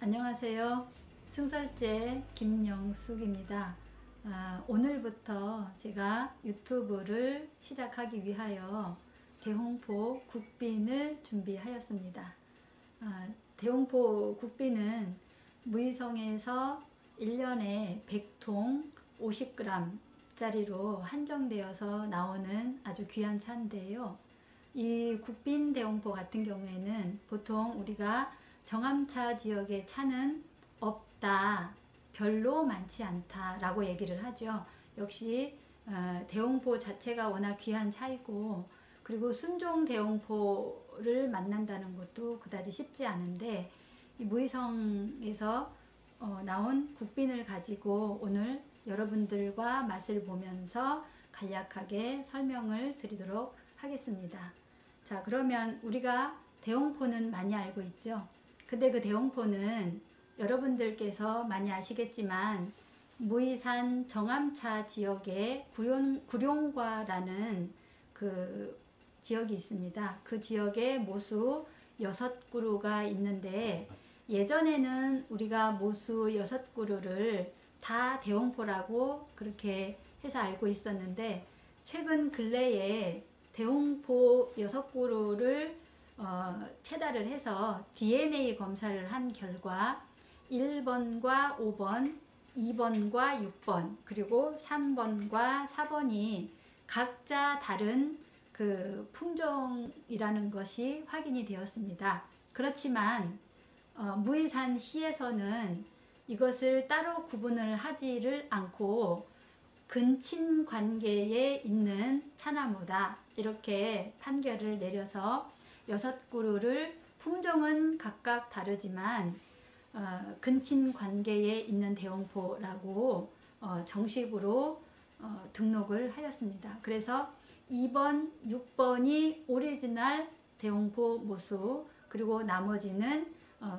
안녕하세요. 승설제 김영숙입니다. 오늘부터 제가 유튜브를 시작하기 위하여 대홍포 국빈을 준비하였습니다. 대홍포 국빈은 무의성에서 1년에 100통 50g 짜리로 한정되어서 나오는 아주 귀한 차인데요. 이 국빈 대홍포 같은 경우에는 보통 우리가 정암차 지역의 차는 없다, 별로 많지 않다 라고 얘기를 하죠. 역시 대홍포 자체가 워낙 귀한 차이고, 그리고 순종 대홍포를 만난다는 것도 그다지 쉽지 않은데, 이 무의성에서 나온 국빈을 가지고 오늘 여러분들과 맛을 보면서 간략하게 설명을 드리도록 하겠습니다. 자, 그러면 우리가 대홍포는 많이 알고 있죠. 근데 그 대홍포는 여러분들께서 많이 아시겠지만 무의산 정암차 지역에 구룡과라는 그 지역이 있습니다. 그 지역에 모수 6그루가 있는데, 예전에는 우리가 모수 6그루를 다 대홍포라고 그렇게 해서 알고 있었는데, 최근 근래에 대홍포 6그루를 체달을 해서 DNA 검사를 한 결과 1번과 5번, 2번과 6번, 그리고 3번과 4번이 각자 다른 그 품종이라는 것이 확인이 되었습니다. 그렇지만 무의산시에서는 이것을 따로 구분을 하지를 않고 근친 관계에 있는 차나무다 이렇게 판결을 내려서 6그루를 품종은 각각 다르지만 근친 관계에 있는 대홍포라고 정식으로 등록을 하였습니다. 그래서 2번, 6번이 오리지널 대홍포 모수, 그리고 나머지는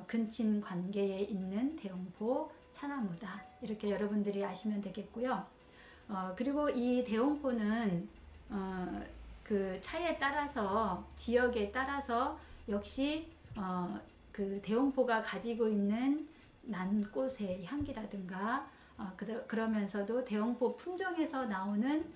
근친 관계에 있는 대홍포 차나무다 이렇게 여러분들이 아시면 되겠고요. 그리고 이 대홍포는 그 차에 따라서, 지역에 따라서 역시 그 대홍포가 가지고 있는 난꽃의 향기라든가 그러면서도 대홍포 품종에서 나오는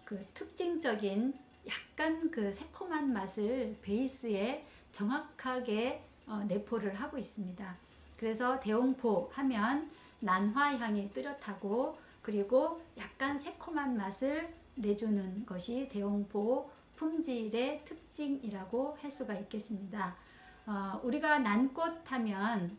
그 특징적인 약간 그 새콤한 맛을 베이스에 정확하게 내포를 하고 있습니다. 그래서 대홍포 하면 난화향이 뚜렷하고, 그리고 약간 새콤한 맛을 내주는 것이 대홍포 품질의 특징이라고 할 수가 있겠습니다. 우리가 난꽃 하면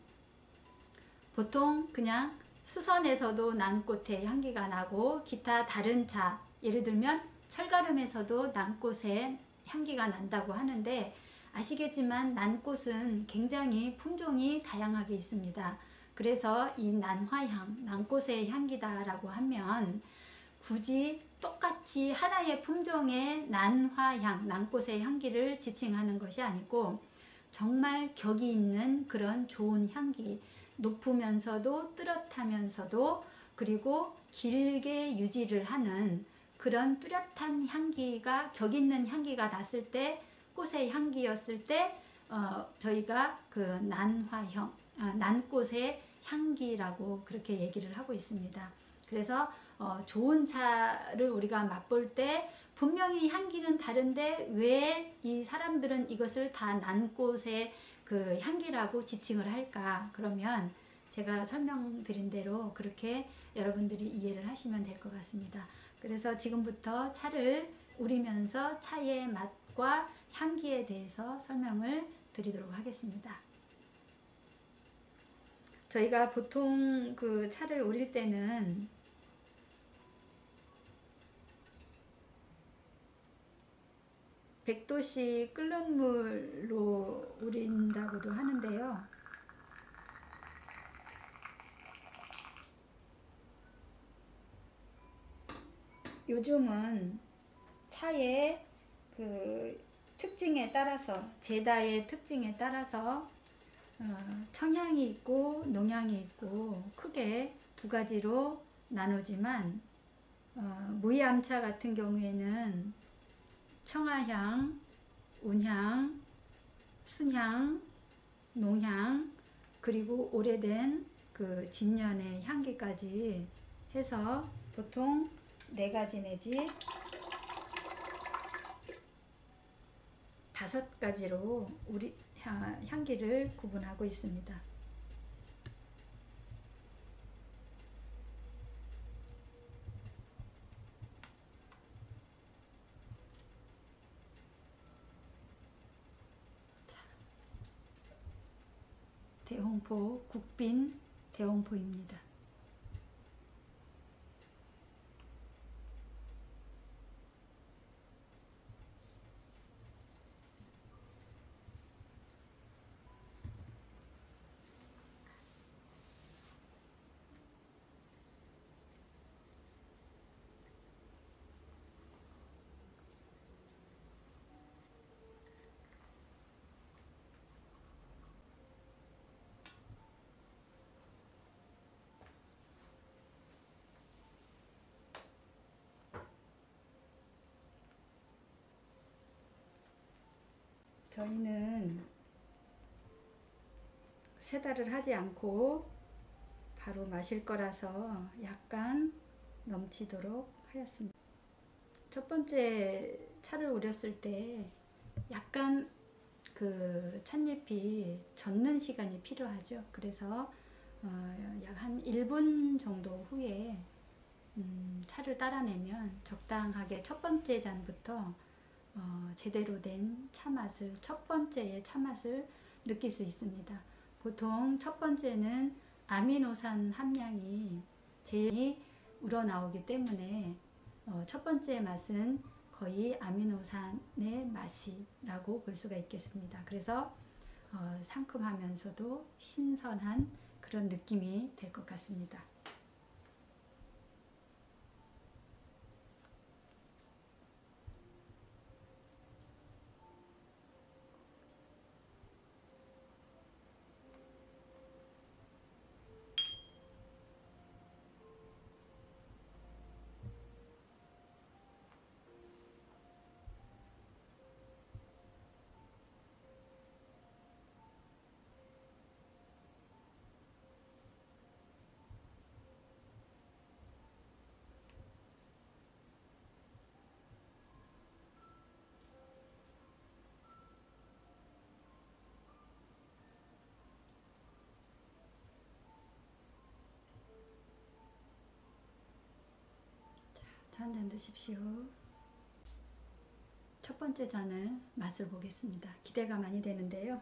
보통 그냥 수선에서도 난꽃의 향기가 나고, 기타 다른 차, 예를 들면 철가름에서도 난꽃의 향기가 난다고 하는데, 아시겠지만 난꽃은 굉장히 품종이 다양하게 있습니다. 그래서 이 난화향, 난꽃의 향기다라고 하면 굳이 똑같이 하나의 품종의 난화향, 난꽃의 향기를 지칭하는 것이 아니고, 정말 격이 있는 그런 좋은 향기, 높으면서도 뚜렷하면서도 그리고 길게 유지를 하는 그런 뚜렷한 향기가, 격 있는 향기가 났을 때, 꽃의 향기였을 때 저희가 그 난화형, 난꽃의 향기라고 그렇게 얘기를 하고 있습니다. 그래서 좋은 차를 우리가 맛볼 때 분명히 향기는 다른데 왜 이 사람들은 이것을 다 난꽃의 그 향기라고 지칭을 할까? 그러면 제가 설명드린 대로 그렇게 여러분들이 이해를 하시면 될 것 같습니다. 그래서 지금부터 차를 우리면서 차의 맛과 향기에 대해서 설명을 드리도록 하겠습니다. 저희가 보통 그 차를 우릴 때는 100도씨 끓는 물로 우린다고도 하는데요. 요즘은 차의 그 특징에 따라서, 제다의 특징에 따라서 청향이 있고 농향이 있고 크게 두 가지로 나누지만, 무의암차 같은 경우에는 청아향, 운향, 순향, 농향, 그리고 오래된 그 진년의 향기까지 해서 보통 4가지 내지 5가지로 우리 향기를 구분하고 있습니다. 대홍포, 국빈 대홍포입니다. 저희는 세달을 하지 않고 바로 마실 거라서 약간 넘치도록 하였습니다. 첫 번째 차를 우렸을 때 약간 그 찻잎이 젓는 시간이 필요하죠. 그래서 약 한 1분 정도 후에 차를 따라내면 적당하게 첫 번째 잔부터 제대로 된 차맛을, 첫 번째의 차맛을 느낄 수 있습니다. 보통 첫 번째는 아미노산 함량이 제일 우러나오기 때문에 첫 번째 맛은 거의 아미노산의 맛이라고 볼 수가 있겠습니다. 그래서 상큼하면서도 신선한 그런 느낌이 될 것 같습니다. 차 한 잔 드십시오. 첫 번째 잔을 맛을 보겠습니다. 기대가 많이 되는데요.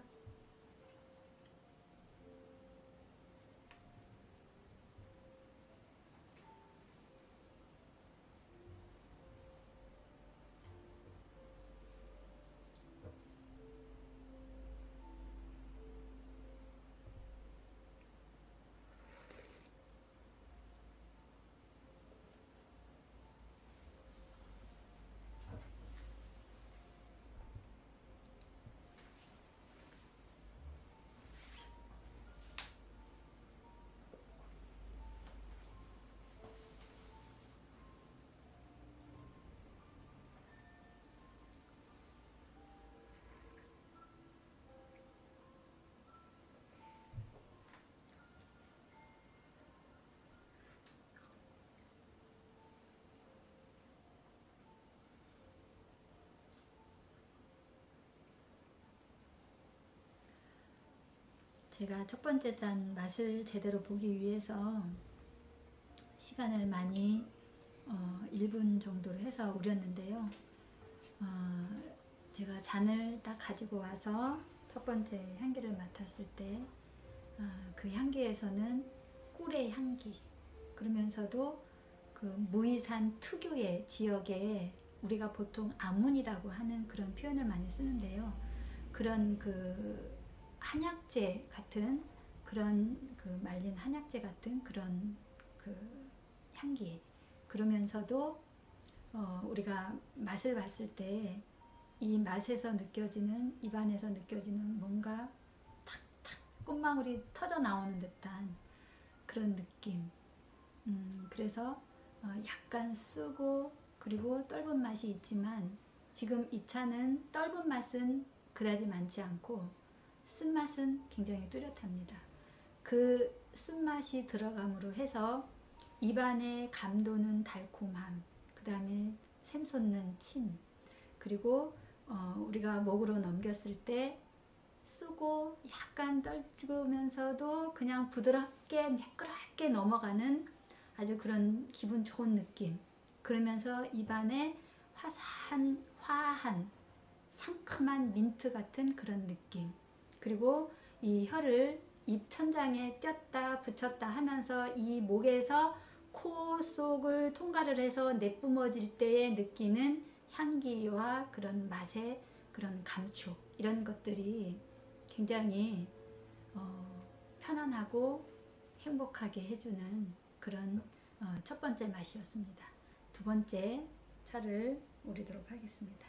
제가 첫 번째 잔 맛을 제대로 보기 위해서 시간을 많이 1분 정도로 해서 우렸는데요. 제가 잔을 딱 가지고 와서 첫 번째 향기를 맡았을 때 그 향기에서는 꿀의 향기, 그러면서도 그 무이산 특유의 지역에 우리가 보통 아문이라고 하는 그런 표현을 많이 쓰는데요. 그런 그 한약재 같은 그런 그 말린 한약재 같은 그런 그 향기, 그러면서도 우리가 맛을 봤을 때 이 맛에서 느껴지는, 입안에서 느껴지는 뭔가 탁탁 꽃망울이 터져 나오는 듯한 그런 느낌. 그래서 약간 쓰고 그리고 떫은 맛이 있지만 지금 이 차는 떫은 맛은 그다지 많지 않고 쓴맛은 굉장히 뚜렷합니다. 그 쓴맛이 들어감으로 해서 입안에 감도는 달콤함, 그 다음에 샘솟는 침, 그리고 우리가 목으로 넘겼을 때 쓰고 약간 떨구면서도 그냥 부드럽게 매끄럽게 넘어가는 아주 그런 기분 좋은 느낌. 그러면서 입안에 화한 상큼한 민트 같은 그런 느낌. 그리고 이 혀를 입 천장에 뗐다 붙였다 하면서 이 목에서 코 속을 통과를 해서 내뿜어질 때에 느끼는 향기와 그런 맛의 그런 감촉, 이런 것들이 굉장히 편안하고 행복하게 해주는 그런 첫 번째 맛이었습니다. 두 번째 차를 우리도록 하겠습니다.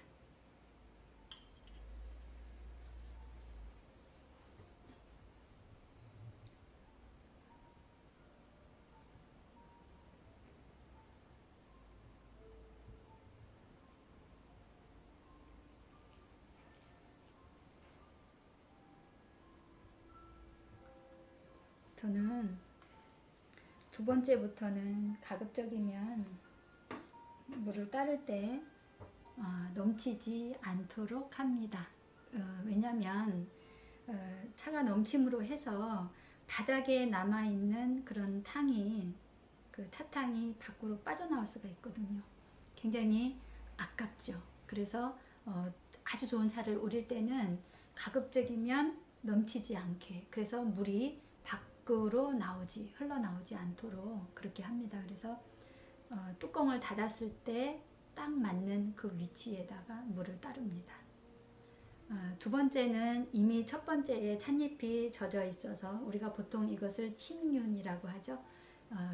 저는 두 번째부터는 가급적이면 물을 따를 때 넘치지 않도록 합니다. 왜냐하면 차가 넘침으로 해서 바닥에 남아있는 그런 탕이, 그 차탕이 밖으로 빠져나올 수가 있거든요. 굉장히 아깝죠. 그래서 아주 좋은 차를 우릴 때는 가급적이면 넘치지 않게, 그래서 물이 밖으로 흘러나오지 않도록 그렇게 합니다. 그래서 뚜껑을 닫았을 때 딱 맞는 그 위치에다가 물을 따릅니다. 두 번째는 이미 첫 번째에 찻잎이 젖어 있어서 우리가 보통 이것을 침윤이라고 하죠.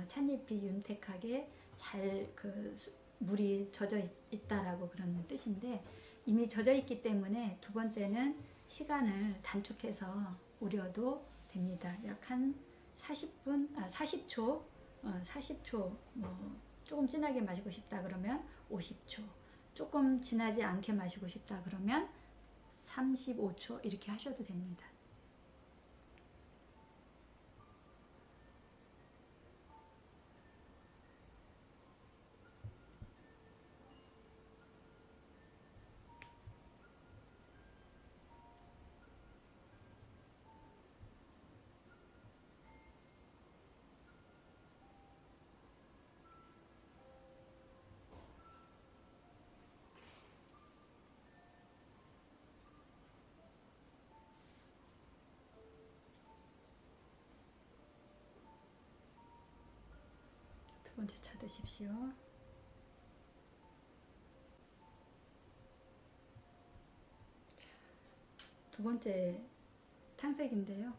찻잎이 윤택하게 잘 물이 젖어 있다라고 그런 뜻인데, 이미 젖어 있기 때문에 두 번째는 시간을 단축해서 우려도 됩니다. 약 한 40초, 40초, 조금 진하게 마시고 싶다 그러면 50초, 조금 진하지 않게 마시고 싶다 그러면 35초 이렇게 하셔도 됩니다. 두 번째 차 드십시오. 두 번째 탕색인데요.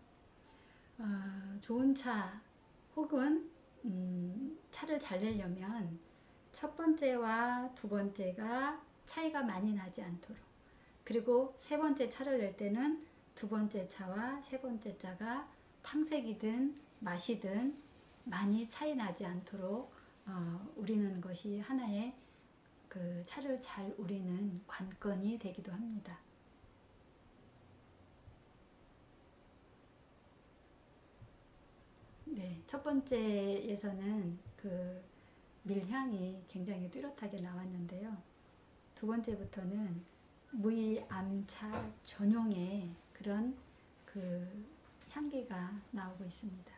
좋은 차 혹은 차를 잘 내려면 첫 번째와 두 번째가 차이가 많이 나지 않도록, 그리고 세 번째 차를 낼 때는 두 번째 차와 세 번째 차가 탕색이든 맛이든 많이 차이 나지 않도록 우리는 것이 하나의 그 차를 잘 우리는 관건이 되기도 합니다. 네, 첫 번째에서는 그 밀향이 굉장히 뚜렷하게 나왔는데요. 두 번째부터는 무이암차 전용의 그런 그 향기가 나오고 있습니다.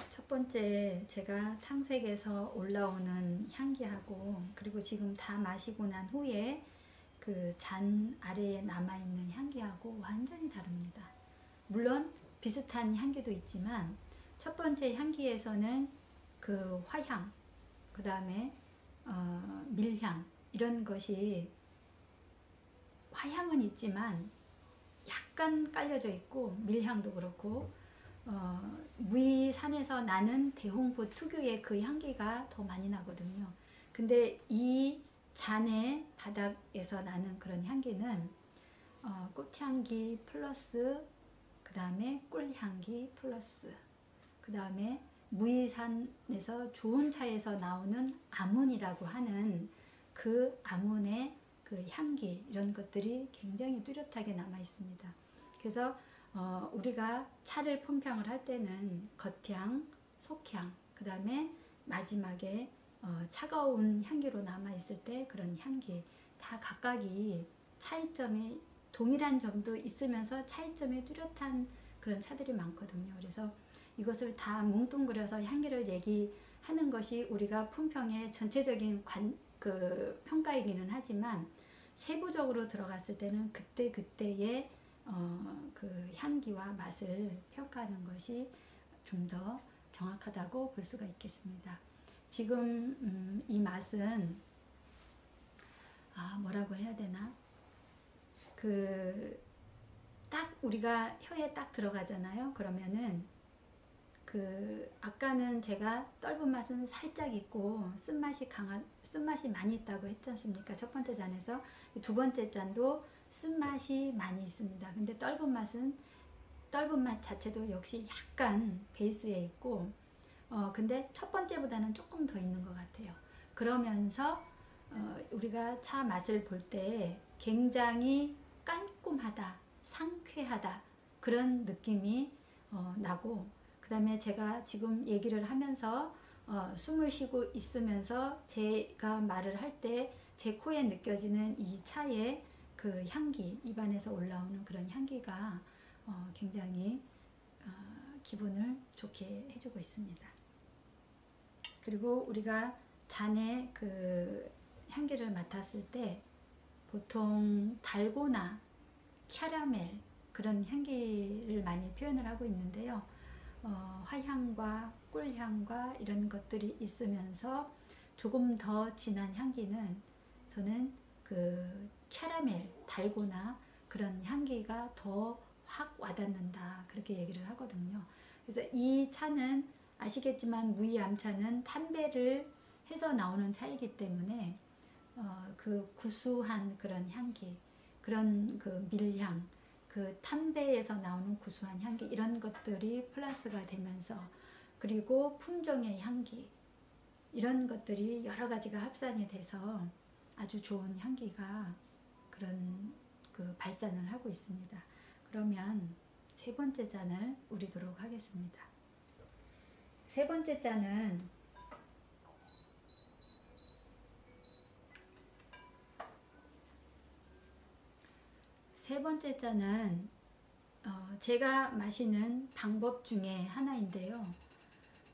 첫 번째 제가 탕색에서 올라오는 향기하고, 그리고 지금 다 마시고 난 후에 그 잔 아래에 남아있는 향기하고 완전히 다릅니다. 물론 비슷한 향기도 있지만 첫 번째 향기에서는 그 화향, 그 다음에 밀향, 이런 것이 화향은 있지만 약간 깔려져 있고 밀향도 그렇고 무이산에서 나는 대홍보 특유의 그 향기가 더 많이 나거든요. 근데 이 잔의 바닥에서 나는 그런 향기는 꽃향기 플러스 그 다음에 꿀향기 플러스 그 다음에 무이산에서 좋은 차에서 나오는 아문이라고 하는 그 아문의 그 향기 이런 것들이 굉장히 뚜렷하게 남아 있습니다. 그래서 우리가 차를 품평을 할 때는 겉향, 속향, 그 다음에 마지막에 차가운 향기로 남아 있을 때 그런 향기 다 각각이 차이점이 동일한 점도 있으면서 차이점이 뚜렷한 그런 차들이 많거든요. 그래서 이것을 다 뭉뚱그려서 향기를 얘기하는 것이 우리가 품평의 전체적인 평가이기는 하지만 세부적으로 들어갔을 때는 그때그때의 그 향기와 맛을 평가하는 것이 좀 더 정확하다고 볼 수가 있겠습니다. 지금 이 맛은 뭐라고 해야 되나? 딱 우리가 혀에 딱 들어가잖아요. 그러면은 아까는 제가 떫은 맛은 살짝 있고 쓴맛이 많이 있다고 했지 않습니까? 첫 번째 잔에서 두 번째 잔도 쓴맛이 많이 있습니다. 근데 떫은 맛 자체도 역시 약간 베이스에 있고 근데 첫 번째보다는 조금 더 있는 것 같아요. 그러면서 우리가 차 맛을 볼 때 굉장히 깔끔하다, 상쾌하다 그런 느낌이 나고 그 다음에 제가 지금 얘기를 하면서 숨을 쉬고 있으면서 제가 말을 할 때 제 코에 느껴지는 이 차의 그 향기, 입안에서 올라오는 그런 향기가 굉장히 기분을 좋게 해주고 있습니다. 그리고 우리가 잔의 그 향기를 맡았을 때 보통 달고나, 캐러멜 그런 향기를 많이 표현을 하고 있는데요. 화향과 꿀향과 이런 것들이 있으면서 조금 더 진한 향기는 저는 그 캐러멜, 달고나 그런 향기가 더 확 와닿는다 그렇게 얘기를 하거든요. 그래서 이 차는 아시겠지만 무이암차는 탄배를 해서 나오는 차이기 때문에 그 구수한 그런 향기, 그런 그 밀향, 그 탄배에서 나오는 구수한 향기 이런 것들이 플러스가 되면서 그리고 품종의 향기 이런 것들이 여러 가지가 합산이 돼서 아주 좋은 향기가 그런 그 발산을 하고 있습니다. 그러면 세 번째 잔을 우리도록 하겠습니다. 세 번째 잔은 제가 마시는 방법 중에 하나인데요.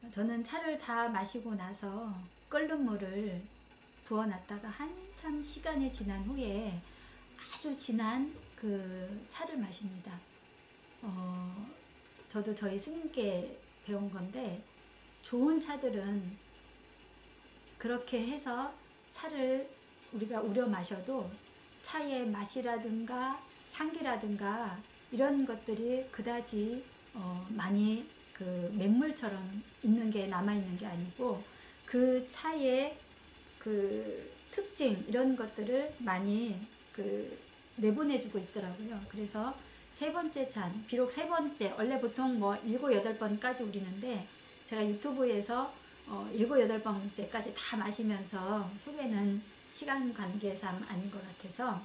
저는 차를 다 마시고 나서 끓는 물을 부어놨다가 한참 시간이 지난 후에 아주 진한 그 차를 마십니다. 저도 저희 스님께 배운 건데 좋은 차들은 그렇게 해서 차를 우리가 우려 마셔도 차의 맛이라든가 향기라든가 이런 것들이 그다지 많이 그 맹물처럼 있는 게 남아있는 게 아니고 그 차의 그 특징 이런 것들을 많이 내보내주고 있더라고요. 그래서 세 번째 잔, 비록 세 번째, 원래 보통 뭐 7, 8번까지 우리는데 제가 유튜브에서 7, 8번째까지 다 마시면서 소개는 시간 관계상 아닌 것 같아서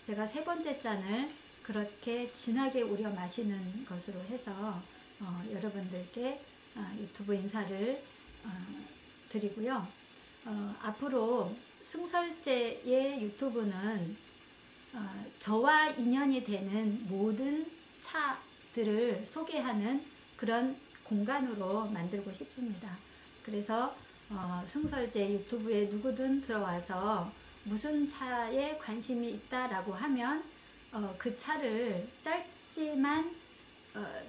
제가 세 번째 잔을 그렇게 진하게 우려 마시는 것으로 해서 여러분들께 유튜브 인사를 드리고요. 앞으로 승설제의 유튜브는 저와 인연이 되는 모든 차들을 소개하는 그런 공간으로 만들고 싶습니다. 그래서 승설제 유튜브에 누구든 들어와서 무슨 차에 관심이 있다라고 하면 그 차를 짧지만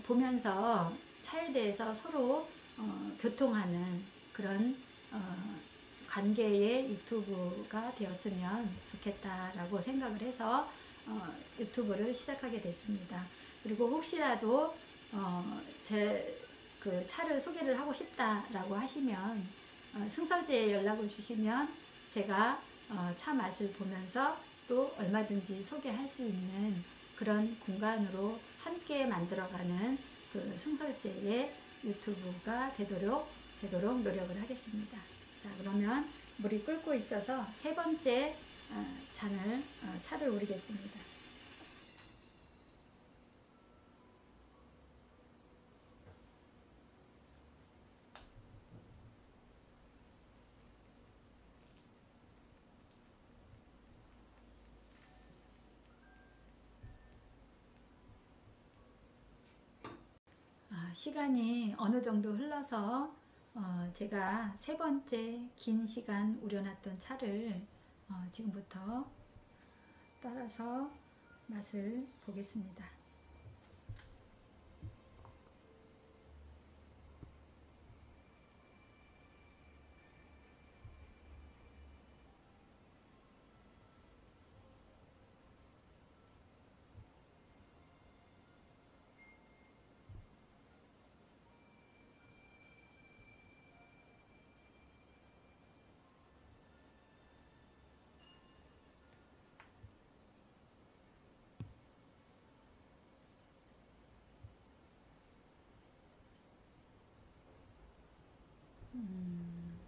보면서 차에 대해서 서로 교통하는 그런 관계의 유튜브가 되었으면 좋겠다라고 생각을 해서 유튜브를 시작하게 됐습니다. 그리고 혹시라도 제 그 차를 소개를 하고 싶다라고 하시면 승설제에 연락을 주시면 제가 차 맛을 보면서 또 얼마든지 소개할 수 있는 그런 공간으로 함께 만들어가는 그 승설제의 유튜브가 되도록 노력을 하겠습니다. 자, 그러면 물이 끓고 있어서 세 번째 차를 우리겠습니다. 시간이 어느 정도 흘러서 제가 세 번째 긴 시간 우려놨던 차를 지금부터 따라서 맛을 보겠습니다.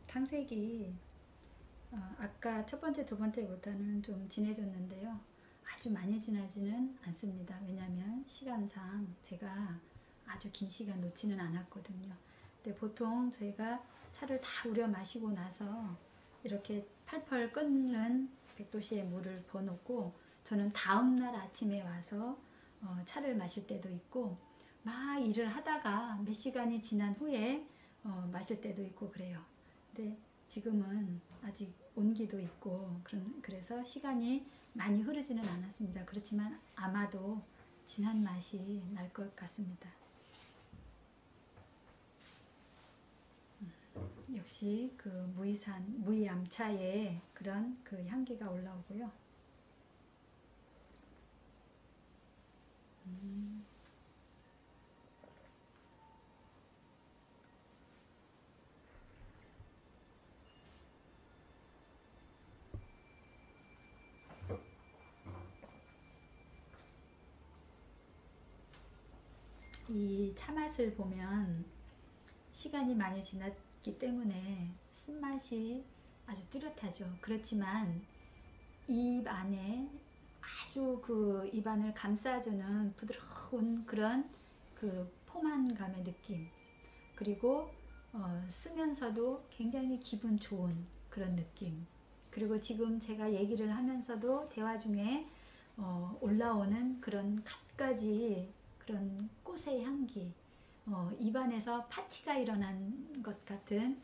탕색이 아까 첫 번째, 두 번째보다는 좀 진해졌는데요. 아주 많이 진하지는 않습니다. 왜냐하면 시간상 제가 아주 긴 시간 놓지는 않았거든요. 근데 보통 저희가 차를 다 우려 마시고 나서 이렇게 펄펄 끓는 100도씨의 물을 부어놓고 저는 다음날 아침에 와서 차를 마실 때도 있고 막 일을 하다가 몇 시간이 지난 후에 마실 때도 있고 그래요. 근데 지금은 아직 온기도 있고 그래서 시간이 많이 흐르지는 않았습니다. 그렇지만 아마도 진한 맛이 날 것 같습니다. 역시 그 무이암차의 그런 그 향기가 올라오고요. 이 차맛을 보면 시간이 많이 지났기 때문에 쓴맛이 아주 뚜렷하죠. 그렇지만 입 안에 아주 그 입안을 감싸주는 부드러운 그런 그 포만감의 느낌, 그리고 쓰면서도 굉장히 기분 좋은 그런 느낌, 그리고 지금 제가 얘기를 하면서도 대화 중에 올라오는 그런 갖가지 그런 꽃의 향기, 입안에서 파티가 일어난 것 같은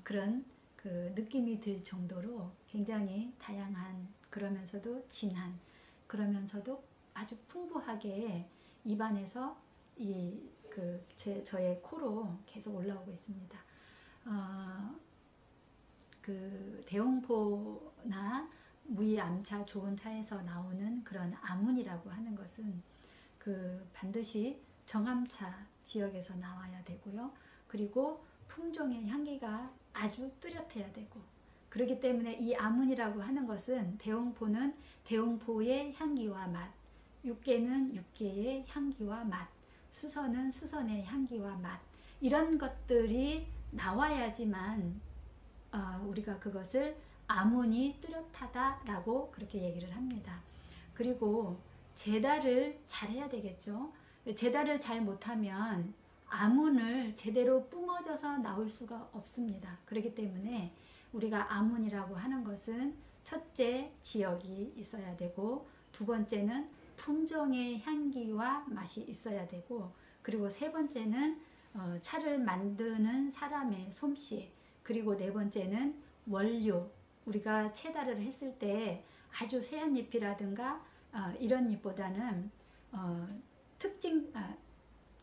그런 그 느낌이 들 정도로 굉장히 다양한, 그러면서도 진한, 그러면서도 아주 풍부하게 입안에서 저의 코로 계속 올라오고 있습니다. 그 대홍포나 무이암차 좋은 차에서 나오는 그런 아문이라고 하는 것은 그 반드시 정암차 지역에서 나와야 되고요. 그리고 품종의 향기가 아주 뚜렷해야 되고, 그렇기 때문에 이 아문이라고 하는 것은 대홍포는 대홍포의 향기와 맛, 육계는 육계의 향기와 맛, 수선은 수선의 향기와 맛, 이런 것들이 나와야지만 우리가 그것을 아문이 뚜렷하다라고 그렇게 얘기를 합니다. 그리고 제달을 잘해야 되겠죠. 제달을 잘 못하면 아문을 제대로 뿜어져서 나올 수가 없습니다. 그렇기 때문에 우리가 아문이라고 하는 것은 첫째 지역이 있어야 되고, 두 번째는 품종의 향기와 맛이 있어야 되고, 그리고 세 번째는 차를 만드는 사람의 솜씨, 그리고 네 번째는 원료, 우리가 채달을 했을 때 아주 쇠한 잎이라든가 이런 잎보다는 특징,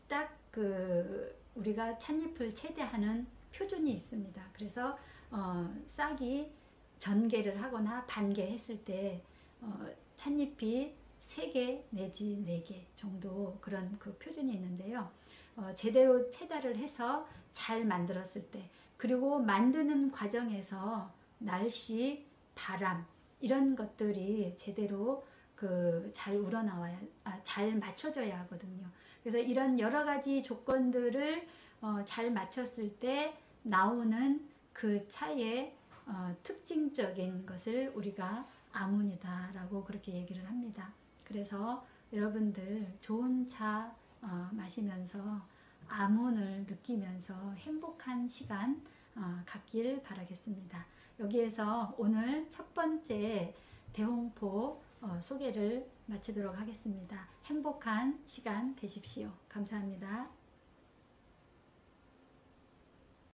딱 그 우리가 찻잎을 채대하는 표준이 있습니다. 그래서 싹이 전개를 하거나 반개했을 때 찻잎이 3개 내지 4개 정도 그런 그 표준이 있는데요. 제대로 채달을 해서 잘 만들었을 때, 그리고 만드는 과정에서 날씨, 바람 이런 것들이 제대로 그 잘 우러나와야, 잘 맞춰져야 하거든요. 그래서 이런 여러 가지 조건들을 잘 맞췄을 때 나오는 그 차의 특징적인 것을 우리가 아몬이다 라고 그렇게 얘기를 합니다. 그래서 여러분들 좋은 차 마시면서 아몬을 느끼면서 행복한 시간 갖길 바라겠습니다. 여기에서 오늘 첫 번째 대홍포 소개를 마치도록 하겠습니다. 행복한 시간 되십시오. 감사합니다.